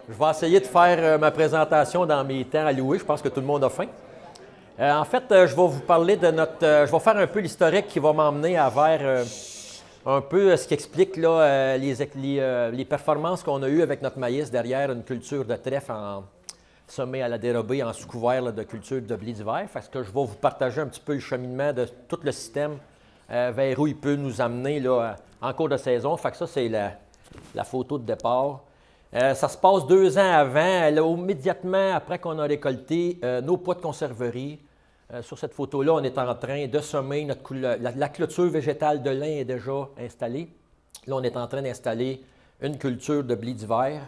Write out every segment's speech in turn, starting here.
Je vais essayer de faire ma présentation dans mes temps alloués. Je pense que tout le monde a faim. En fait, je vais vous parler de notre. Je vais faire un peu l'historique qui va m'emmener vers un peu ce qui explique là, les performances qu'on a eues avec notre maïs derrière une culture de trèfle semée à la dérobée en sous-couvert là, de culture de blé d'hiver. Parce que je vais vous partager un petit peu le cheminement de tout le système vers où il peut nous amener là, en cours de saison. Fait que ça, c'est la photo de départ. Ça se passe 2 ans avant, là, immédiatement après qu'on a récolté nos pois de conserverie. Sur cette photo-là, on est en train de semer la clôture végétale de lin est déjà installée. Là, on est en train d'installer une culture de blé d'hiver.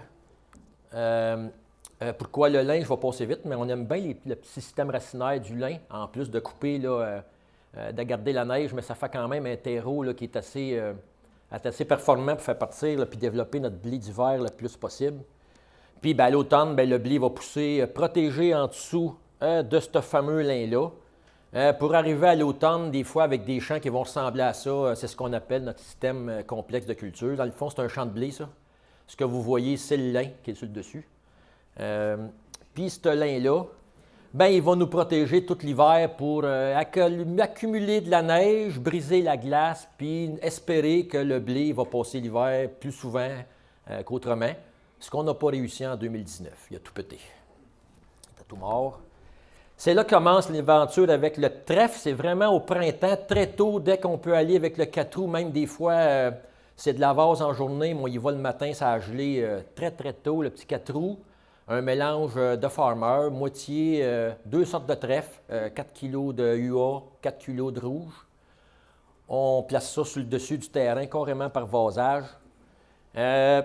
Pourquoi le lin? Je vais passer vite, mais on aime bien le petit système racinaire du lin, en plus de couper, là, de garder la neige, mais ça fait quand même un terreau là, qui est assez performant pour faire partir puis développer notre blé d'hiver le plus possible. Puis à l'automne, le blé va pousser protégé en dessous de ce fameux lin-là. Pour arriver à l'automne, des fois avec des champs qui vont ressembler à ça, c'est ce qu'on appelle notre système complexe de culture. Dans le fond, c'est un champ de blé, ça. Ce que vous voyez, c'est le lin qui est sur le dessus. Puis ce lin-là, il va nous protéger tout l'hiver pour accumuler de la neige, briser la glace, puis espérer que le blé va passer l'hiver plus souvent qu'autrement. Ce qu'on n'a pas réussi en 2019. Il a tout pété. Il était tout mort. C'est là que commence l'aventure avec le trèfle. C'est vraiment au printemps, très tôt, dès qu'on peut aller avec le 4 roues. Même des fois, c'est de la vase en journée. Moi, il va le matin, ça a gelé très, très tôt, le petit 4 roues. Un mélange de farmer, moitié, 2 sortes de trèfle, 4 kg de UA, 4 kg de rouge. On place ça sur le dessus du terrain, carrément par vasage. Ça,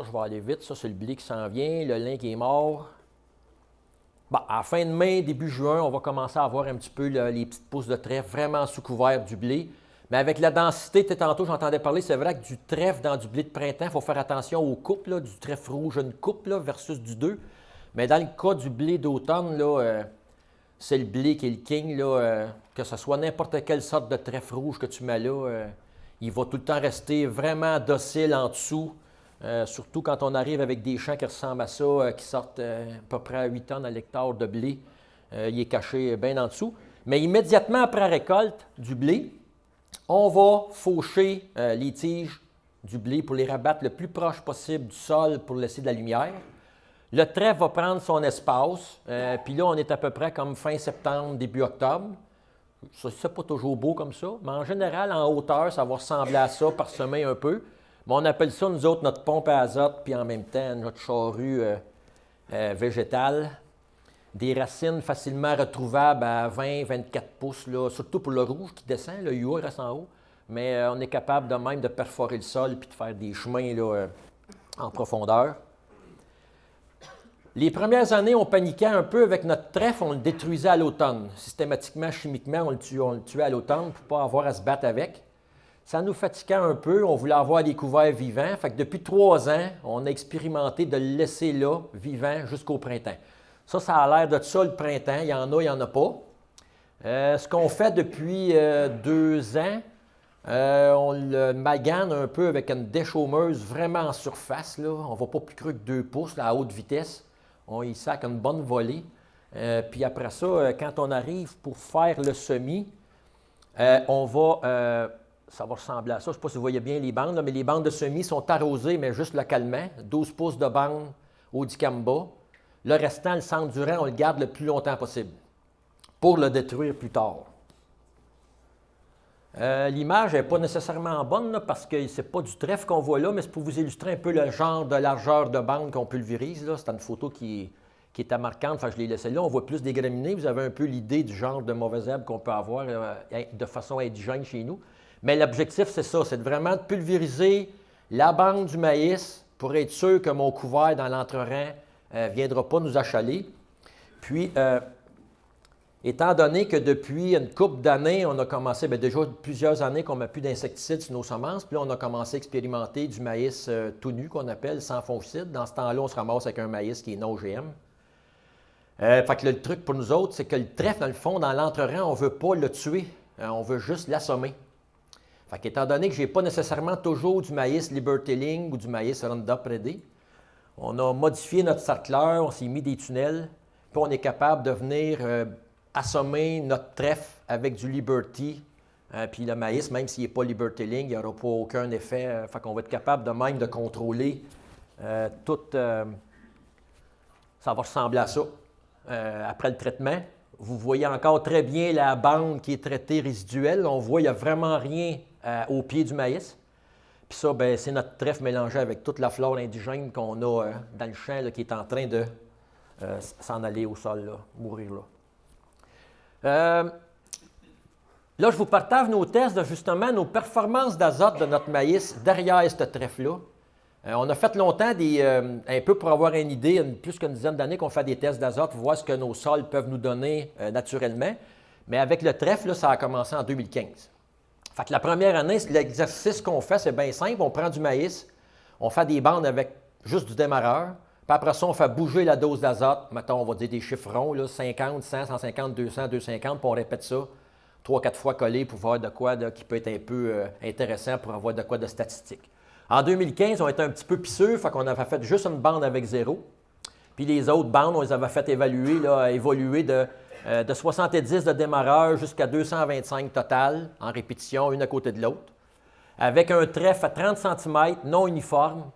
je vais aller vite. Ça, c'est le blé qui s'en vient, le lin qui est mort. À la fin de mai, début juin, on va commencer à avoir un petit peu les petites pousses de trèfle vraiment sous couvert du blé. Mais avec la densité, tantôt j'entendais parler, c'est vrai que du trèfle dans du blé de printemps, il faut faire attention aux coupes, là, du trèfle rouge, une coupe là, versus du 2. Mais dans le cas du blé d'automne, c'est le blé qui est le king, là, que ce soit n'importe quelle sorte de trèfle rouge que tu mets là, il va tout le temps rester vraiment docile en dessous. Surtout quand on arrive avec des champs qui ressemblent à ça, qui sortent à peu près à 8 tonnes à l'hectare de blé. Il est caché bien en dessous. Mais immédiatement après récolte du blé, on va faucher les tiges du blé pour les rabattre le plus proche possible du sol pour laisser de la lumière. Le trèfle va prendre son espace, puis là, on est à peu près comme fin septembre, début octobre. C'est pas toujours beau comme ça, mais en général, en hauteur, ça va ressembler à ça, parsemé un peu. Mais on appelle ça, nous autres, notre pompe à azote, puis en même temps, notre charrue végétale. Des racines facilement retrouvables à 20-24 pouces, là, surtout pour le rouge qui descend, le UA reste en haut. Mais on est capable de même de perforer le sol puis de faire des chemins là, en profondeur. Les premières années, on paniquait un peu avec notre trèfle, on le détruisait à l'automne. Systématiquement, chimiquement, on le tuait à l'automne pour ne pas avoir à se battre avec. Ça nous fatiguait un peu, on voulait avoir des couverts vivants. Fait que depuis 3 ans, on a expérimenté de le laisser là, vivant, jusqu'au printemps. Ça a l'air de ça le printemps. Il y en a, il n'y en a pas. Ce qu'on fait depuis 2 ans, on le magane un peu avec une déchaumeuse vraiment en surface. Là. On ne va pas plus creux que 2 pouces là, à haute vitesse. On y sac une bonne volée. Puis après ça, quand on arrive pour faire le semis, on va... ça va ressembler à ça. Je ne sais pas si vous voyez bien les bandes, là, mais les bandes de semis sont arrosées, mais juste localement. 12 pouces de bande au dicamba. Le restant, le centre du rang, on le garde le plus longtemps possible pour le détruire plus tard. L'image n'est pas nécessairement bonne là, parce que ce n'est pas du trèfle qu'on voit là, mais c'est pour vous illustrer un peu le genre de largeur de bande qu'on pulvérise. C'est une photo qui était marquante, enfin, je l'ai laissée là. On voit plus des graminées. Vous avez un peu l'idée du genre de mauvaises herbes qu'on peut avoir de façon indigène chez nous. Mais l'objectif, c'est ça, c'est vraiment de pulvériser la bande du maïs pour être sûr que mon couvert dans l'entre-rang ne viendra pas nous achaler. Puis, étant donné que depuis une couple d'années, on a commencé, déjà plusieurs années qu'on n'a plus d'insecticides sur nos semences, puis là, on a commencé à expérimenter du maïs tout nu, qu'on appelle sans fongicide. Dans ce temps-là, on se ramasse avec un maïs qui est non OGM. Fait que le truc pour nous autres, c'est que le trèfle, dans le fond, dans l'entre-rang, on ne veut pas le tuer, on veut juste l'assommer. Fait qu'étant donné que je n'ai pas nécessairement toujours du maïs Liberty Link ou du maïs Roundup Ready, On a modifié notre sarcleur, on s'est mis des tunnels, puis on est capable de venir assommer notre trèfle avec du Liberty. Puis le maïs, même s'il n'est pas Liberty Link, il n'y aura pas aucun effet. Fait qu'on va être capable de même de contrôler tout. Ça va ressembler à ça après le traitement. Vous voyez encore très bien la bande qui est traitée résiduelle. On voit qu'il n'y a vraiment rien au pied du maïs. Puis ça, ben, c'est notre trèfle mélangé avec toute la flore indigène qu'on a dans le champ là, qui est en train de s'en aller au sol, là, mourir là. Là, je vous partage nos tests de justement nos performances d'azote de notre maïs derrière ce trèfle-là. On a fait longtemps un peu pour avoir une idée, plus qu'une dizaine d'années qu'on fait des tests d'azote pour voir ce que nos sols peuvent nous donner naturellement. Mais avec le trèfle, là, ça a commencé en 2015. Fait que la première année, l'exercice qu'on fait, c'est bien simple. On prend du maïs, on fait des bandes avec juste du démarreur. Puis après ça, on fait bouger la dose d'azote. Mettons, on va dire des chiffres ronds, là, 50, 100, 150, 200, 250, puis on répète ça 3-4 fois collé pour voir de quoi qui peut être un peu intéressant pour avoir de quoi de statistique. En 2015, on était un petit peu pisseux, fait qu'on avait fait juste une bande avec 0. Puis les autres bandes, on les avait fait évoluer de 70 de démarreur jusqu'à 225 total, en répétition, une à côté de l'autre. Avec un trèfle à 30 cm, non uniforme,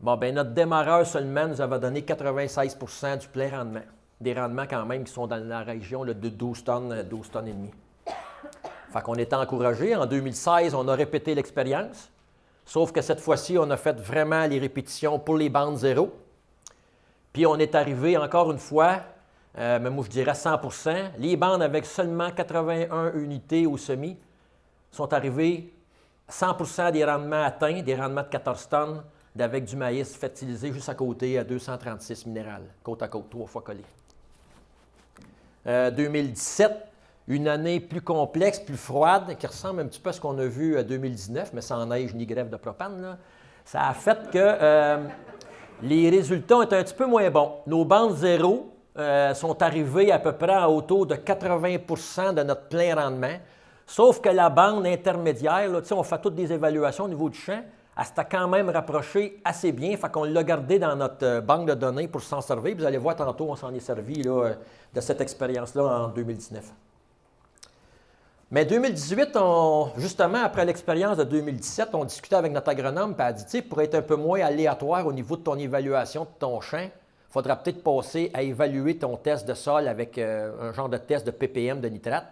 bon, ben notre démarreur seulement nous avait donné 96 % du plein rendement. Des rendements quand même qui sont dans la région là, de 12 tonnes et demi. Fait qu'on était encouragés. En 2016, on a répété l'expérience. Sauf que cette fois-ci, on a fait vraiment les répétitions pour les bandes 0. Puis on est arrivé encore une fois, mais moi je dirais 100 %. Les bandes avec seulement 81 unités au semis sont arrivées 100 % des rendements atteints, des rendements de 14 tonnes, avec du maïs fertilisé juste à côté à 236 minérales, côte à côte, 3 fois collé. 2017, une année plus complexe, plus froide, qui ressemble un petit peu à ce qu'on a vu à 2019, mais sans neige ni grève de propane, là. Ça a fait que les résultats étaient un petit peu moins bons. Nos bandes 0 sont arrivées à peu près à autour de 80 % de notre plein rendement, sauf que la bande intermédiaire, là, on fait toutes des évaluations au niveau du champ, elle s'était quand même rapprochée assez bien, fait qu'on l'a gardé dans notre banque de données pour s'en servir. Vous allez voir tantôt, on s'en est servi là, de cette expérience-là en 2019. Mais 2018, justement, après l'expérience de 2017, on discutait avec notre agronome, puis elle a dit, tu sais, pour être un peu moins aléatoire au niveau de ton évaluation de ton champ, il faudra peut-être passer à évaluer ton test de sol avec un genre de test de ppm de nitrate.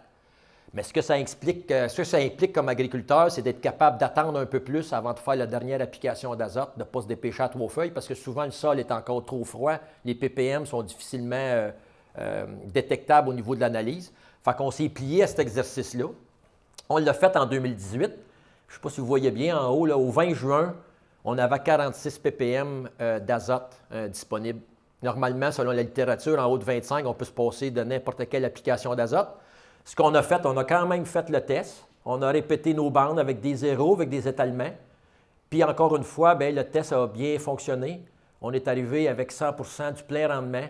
Mais ce que ça implique comme agriculteur, c'est d'être capable d'attendre un peu plus avant de faire la dernière application d'azote, de ne pas se dépêcher à 3 feuilles, parce que souvent le sol est encore trop froid, les ppm sont difficilement détectables au niveau de l'analyse. Fait qu'on s'est plié à cet exercice-là. On l'a fait en 2018. Je ne sais pas si vous voyez bien en haut, là, au 20 juin, on avait 46 ppm d'azote disponible. Normalement, selon la littérature, en haut de 25, on peut se passer de n'importe quelle application d'azote. Ce qu'on a fait, on a quand même fait le test. On a répété nos bandes avec des zéros, avec des étalements. Puis encore une fois, bien, le test a bien fonctionné. On est arrivé avec 100 % du plein rendement,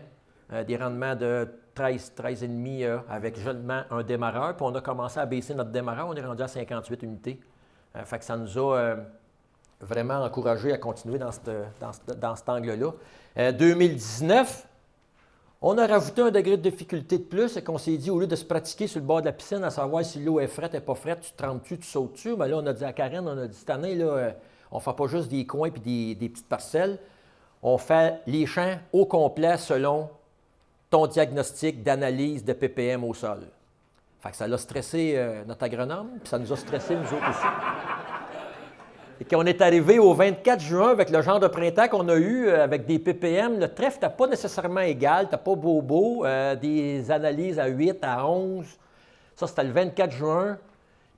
des rendements de 13,5 avec seulement un démarreur. Puis on a commencé à baisser notre démarreur. On est rendu à 58 unités. Fait que ça nous a vraiment encouragé à continuer dans cet angle-là. 2019, on a rajouté un degré de difficulté de plus et qu'on s'est dit, au lieu de se pratiquer sur le bord de la piscine à savoir si l'eau est frette ou pas frette, tu trempes-tu, tu sautes-tu, mais là, on a dit à Karen, on a dit cette année, là, on ne fait pas juste des coins et des petites parcelles. On fait les champs au complet selon ton diagnostic d'analyse de ppm au sol. Fait que ça l'a stressé notre agronome, puis ça nous a stressé nous autres aussi. Et qu'on est arrivé au 24 juin avec le genre de printemps qu'on a eu, avec des ppm, le trèfle n'était pas nécessairement égal, tu n'as pas bobo, des analyses à 8, à 11. Ça, c'était le 24 juin.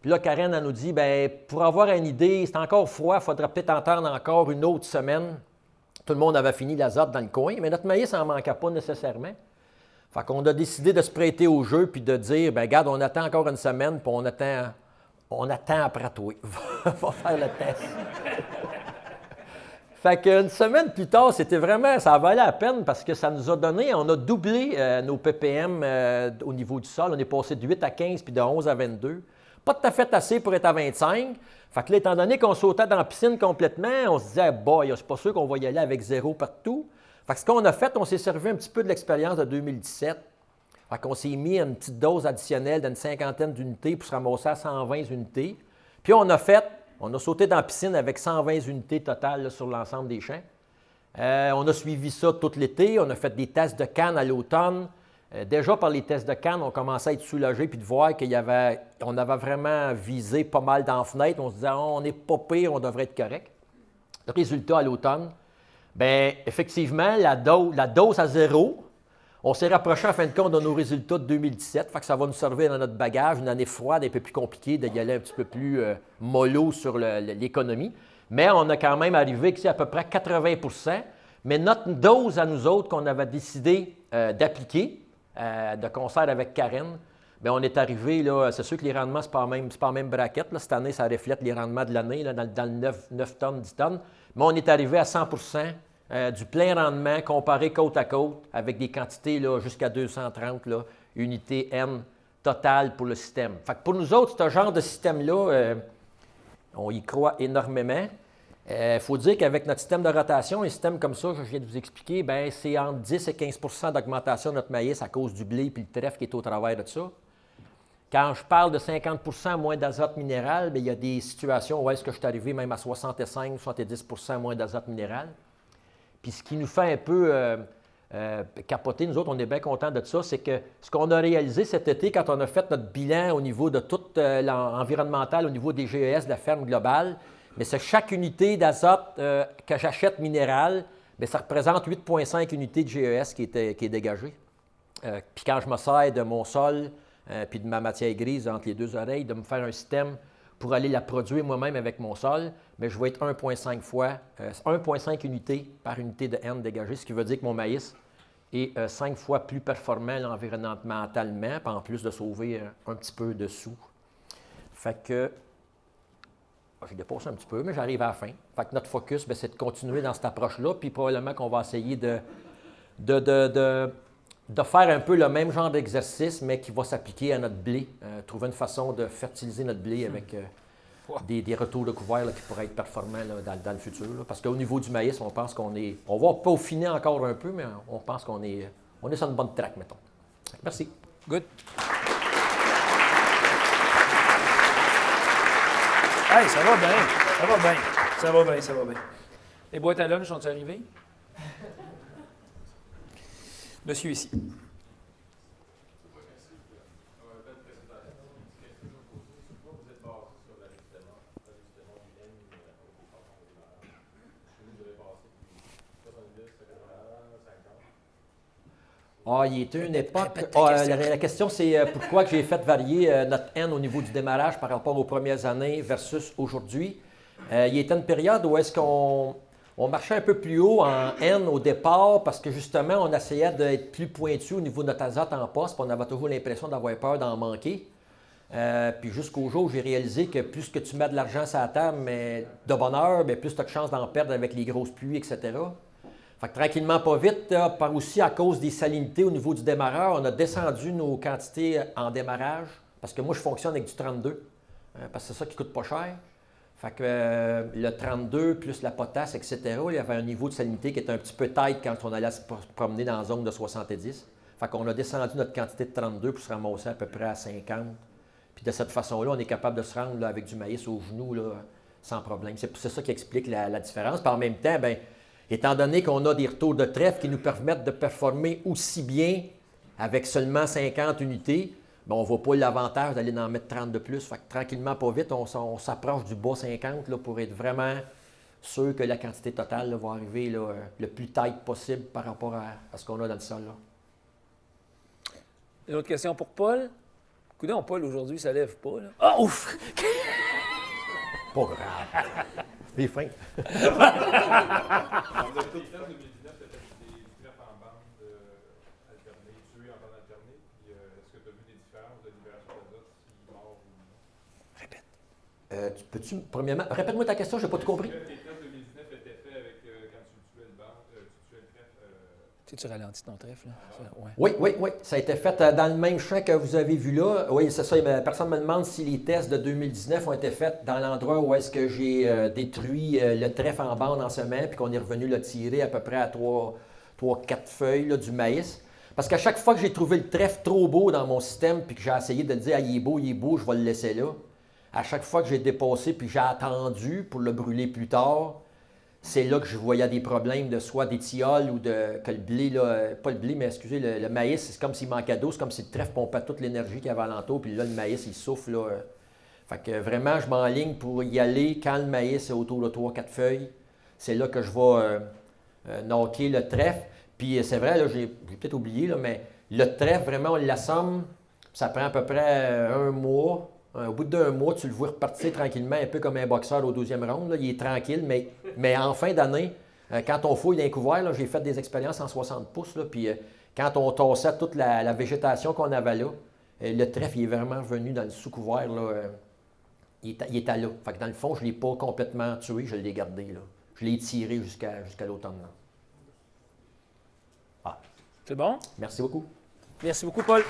Puis là, Karen, elle nous dit, bien, pour avoir une idée, c'est encore froid, il faudra peut-être entendre encore une autre semaine. Tout le monde avait fini l'azote dans le coin, mais notre maïs n'en manquait pas nécessairement. Fait qu'on a décidé de se prêter au jeu puis de dire, bien, regarde, on attend encore une semaine, puis on attend après toi. Va faire le test. Fait qu'une semaine plus tard, c'était vraiment, ça valait la peine parce que ça nous a donné, on a doublé nos ppm au niveau du sol. On est passé de 8 à 15 puis de 11 à 22. pas tout à fait assez pour être à 25. Fait que là, étant donné qu'on sautait dans la piscine complètement, on se disait, boy, c'est pas sûr qu'on va y aller avec 0 partout. Fait que ce qu'on a fait, on s'est servi un petit peu de l'expérience de 2017. Fait qu'on s'est mis une petite dose additionnelle d'une cinquantaine d'unités pour se ramasser à 120 unités. Puis on a sauté dans la piscine avec 120 unités totales là, sur l'ensemble des champs. On a suivi ça tout l'été. On a fait des tests de canne à l'automne. Déjà, par les tests de canne, on commençait à être soulagé puis de voir on avait vraiment visé pas mal dans la fenêtre. On se disait, on n'est pas pire, on devrait être correct. Le résultat à l'automne, bien, effectivement, la dose à 0, on s'est rapproché en fin de compte de nos résultats de 2017. Fait que ça va nous servir dans notre bagage, une année froide, un peu plus compliquée, d'y aller un petit peu plus mollo sur l'économie. Mais on a quand même arrivé que c'est à peu près 80 %. Mais notre dose à nous autres qu'on avait décidé d'appliquer, de concert avec Karen, bien, on est arrivé, là, c'est sûr que les rendements, ce n'est pas la même braquette. Là. Cette année, ça reflète les rendements de l'année, là, dans le 9 tonnes, 10 tonnes. Mais on est arrivé à 100 % du plein rendement comparé côte à côte avec des quantités là, jusqu'à 230 là, unités N totales pour le système. Fait que pour nous autres, ce genre de système-là, on y croit énormément. Il faut dire qu'avec notre système de rotation, un système comme ça, je viens de vous expliquer, bien, c'est entre 10 et 15 % d'augmentation de notre maïs à cause du blé et le trèfle qui est au travers de ça. Quand je parle de 50 % moins d'azote minéral, bien, il y a des situations où est-ce que je suis arrivé même à 65 70 % moins d'azote minéral. Puis ce qui nous fait un peu capoter, nous autres, on est bien contents de ça, c'est que ce qu'on a réalisé cet été, quand on a fait notre bilan au niveau de tout l'environnemental, au niveau des GES de la ferme globale, mais c'est chaque unité d'azote que j'achète minérale, bien, ça représente 8,5 unités de GES qui est dégagée. Puis quand je me sers de mon sol, puis de ma matière grise entre les deux oreilles, de me faire un système pour aller la produire moi-même avec mon sol, mais je vais être 1,5 unités par unité de N dégagée, ce qui veut dire que mon maïs est 5 fois plus performant environnementalement, puis en plus de sauver un petit peu de sous. Fait que j'ai dépassé un petit peu, mais j'arrive à la fin. Fait que notre focus, c'est de continuer dans cette approche-là, puis probablement qu'on va essayer de faire un peu le même genre d'exercice, mais qui va s'appliquer à notre blé. Trouver une façon de fertiliser notre blé avec des retours de couvert là, qui pourraient être performants là, dans le futur. Là. Parce qu'au niveau du maïs, on pense qu'on est... On va peaufiner encore un peu, mais on pense qu'on est sur une bonne track, mettons. Merci. Good. Hey, ça va bien, ça va bien, ça va bien, ça va bien. Les boîtes à lunch sont arrivées? Monsieur ici. Il était une époque. La question, c'est pourquoi que j'ai fait varier notre N au niveau du démarrage par rapport aux premières années versus aujourd'hui. Il était une période où est-ce qu'on marchait un peu plus haut en N au départ parce que justement, on essayait d'être plus pointu au niveau de notre azote en poste, puis on avait toujours l'impression d'avoir peur d'en manquer. Puis jusqu'au jour où j'ai réalisé que plus que tu mets de l'argent sur la table, mais de bonne heure, bien, plus tu as de chances d'en perdre avec les grosses pluies, etc. Fait que tranquillement, pas vite, par aussi à cause des salinités au niveau du démarreur, on a descendu nos quantités en démarrage, parce que moi, je fonctionne avec du 32, parce que c'est ça qui coûte pas cher. Fait que le 32 plus la potasse, etc., il y avait un niveau de salinité qui était un petit peu tight quand on allait se promener dans la zone de 70. Fait qu'on a descendu notre quantité de 32 pour se ramasser à peu près à 50. Puis de cette façon-là, on est capable de se rendre là, avec du maïs au genou là, sans problème. C'est ça qui explique la différence. Puis en même temps, bien, étant donné qu'on a des retours de trèfle qui nous permettent de performer aussi bien avec seulement 50 unités, bien, on ne voit pas l'avantage d'aller en mettre 30 de plus. Fait que tranquillement, pas vite, on s'approche du bas 50 là, pour être vraiment sûr que la quantité totale là, va arriver là, le plus tight possible par rapport à ce qu'on a dans le sol. Là. Une autre question pour Paul. Coudonc, Paul, aujourd'hui, ça lève pas. Là. Ah, ouf! Pas grave. Les fins. En 2019, tu as fait des trèfles en bande alternée, tués en bande alternée. Puis est-ce que tu as vu des différences de libération d'azote si mort ou non? Répète. Premièrement, répète-moi ta question, je n'ai pas tout compris. Tes trèfles 2019 étaient faits avec, quand tu tuais le trèfle Tu ralentis ton trèfle, là? Ouais. Oui. Ça a été fait dans le même champ que vous avez vu là. Oui, c'est ça. Personne me demande si les tests de 2019 ont été faits dans l'endroit où est-ce que j'ai détruit le trèfle en bande en semence, puis qu'on est revenu le tirer à peu près à 3-4 feuilles là, du maïs. Parce qu'à chaque fois que j'ai trouvé le trèfle trop beau dans mon système, puis que j'ai essayé de dire, ah, il est beau, je vais le laisser là. À chaque fois que j'ai dépassé, puis j'ai attendu pour le brûler plus tard, c'est là que je voyais des problèmes de soit des tilleuls ou que le blé, là, pas le blé, mais excusez, le maïs, c'est comme s'il manquait d'eau, c'est comme si le trèfle pompait toute l'énergie qu'il y avait alentour, puis là, le maïs, il souffle. Là, Fait que vraiment, je m'enligne pour y aller quand le maïs est autour de 3-4 feuilles. C'est là que je vais knocker le trèfle. Puis c'est vrai, là, j'ai peut-être oublié, là, mais le trèfle, vraiment, on l'assomme, ça prend à peu près un mois. Au bout d'un mois, tu le vois repartir tranquillement, un peu comme un boxeur au 12e round. Là. Il est tranquille, mais en fin d'année, quand on fouille dans les couverts, là, j'ai fait des expériences en 60 pouces, là, puis quand on tassait toute la végétation qu'on avait là, le trèfle il est vraiment revenu dans le sous-couvert. Là, il était là. Fait que dans le fond, je ne l'ai pas complètement tué, je l'ai gardé. Là. Je l'ai tiré jusqu'à l'automne. Là. C'est bon? Merci beaucoup. Merci beaucoup, Paul.